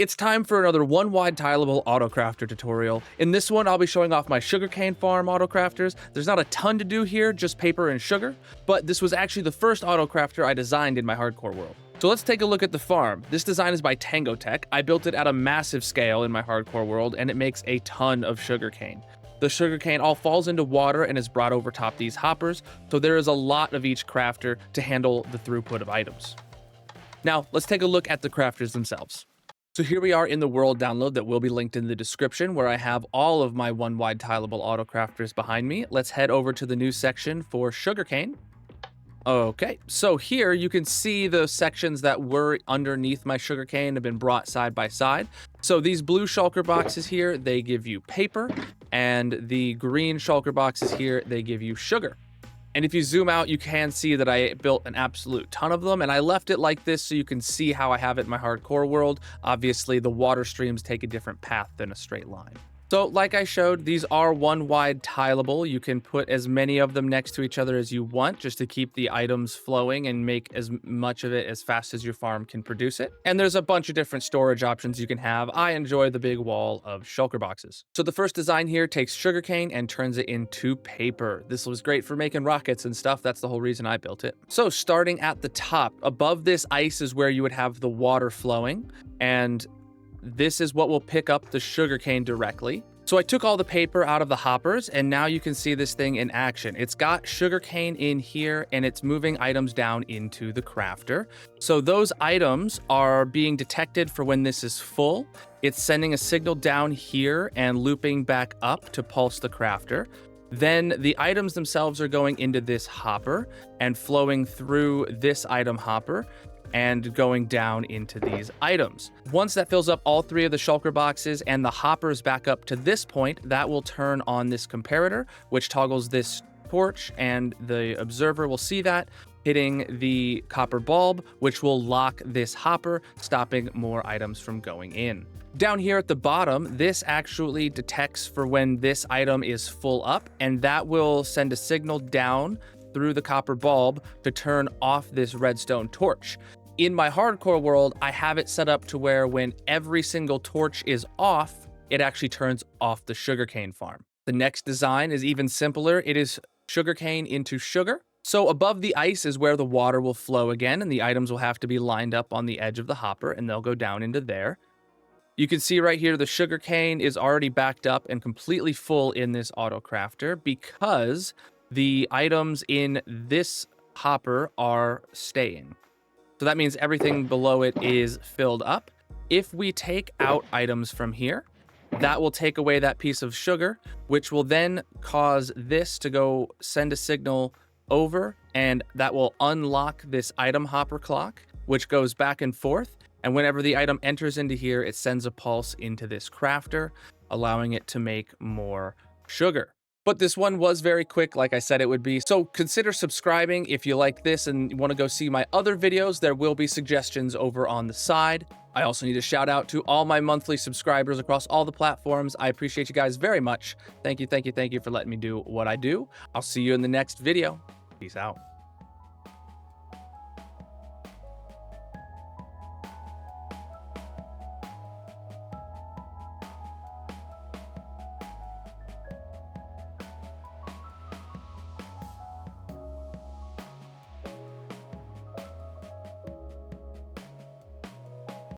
It's time for another one-wide tileable autocrafter tutorial. In this one, I'll be showing off my sugarcane farm autocrafters. There's not a ton to do here, just paper and sugar, but this was actually the first autocrafter I designed in my hardcore world. So let's take a look at the farm. This design is by Tango Tech. I built it at a massive scale in my hardcore world, and it makes a ton of sugarcane. The sugarcane all falls into water and is brought over top these hoppers, so there is a lot of each crafter to handle the throughput of items. Now, let's take a look at the crafters themselves. So here we are in the world download that will be linked in the description, where I have all of my one-wide tileable autocrafters behind me. Let's head over to the new section for sugarcane. Okay, so here you can see the sections that were underneath my sugarcane have been brought side by side. So these blue shulker boxes here, they give you paper, and the green shulker boxes here, they give you sugar. And if you zoom out, you can see that I built an absolute ton of them, and I left it like this so you can see how I have it in my hardcore world. Obviously, the water streams take a different path than a straight line. So like I showed, these are one-wide tileable. You can put as many of them next to each other as you want, just to keep the items flowing and make as much of it as fast as your farm can produce it. And there's a bunch of different storage options you can have. I enjoy the big wall of shulker boxes. So the first design here takes sugarcane and turns it into paper. This was great for making rockets and stuff. That's the whole reason I built it. So starting at the top, above this ice is where you would have the water flowing, and this is what will pick up the sugarcane directly. So I took all the paper out of the hoppers, and now you can see this thing in action. It's got sugarcane in here, and it's moving items down into the crafter. So those items are being detected for when this is full. It's sending a signal down here and looping back up to pulse the crafter. Then the items themselves are going into this hopper and flowing through this item hopper and going down into these items. Once that fills up all three of the shulker boxes and the hoppers back up to this point, that will turn on this comparator, which toggles this torch, and the observer will see that hitting the copper bulb, which will lock this hopper, stopping more items from going in. Down here at the bottom, this actually detects for when this item is full up, and that will send a signal down through the copper bulb to turn off this redstone torch. In my hardcore world, I have it set up to where when every single torch is off, it actually turns off the sugarcane farm. The next design is even simpler. It is sugarcane into sugar. So above the ice is where the water will flow again, and the items will have to be lined up on the edge of the hopper, and they'll go down into there. You can see right here, the sugarcane is already backed up and completely full in this autocrafter because the items in this hopper are staying. So that means everything below it is filled up. If we take out items from here, that will take away that piece of sugar, which will then cause this to go send a signal over, and that will unlock this item hopper clock, which goes back and forth. And whenever the item enters into here, it sends a pulse into this crafter, allowing it to make more sugar. But this one was very quick, like I said it would be. So consider subscribing if you like this and you want to go see my other videos. There will be suggestions over on the side. I also need to shout out to all my monthly subscribers across all the platforms. I appreciate you guys very much. Thank you, thank you, thank you for letting me do what I do. I'll see you in the next video. Peace out.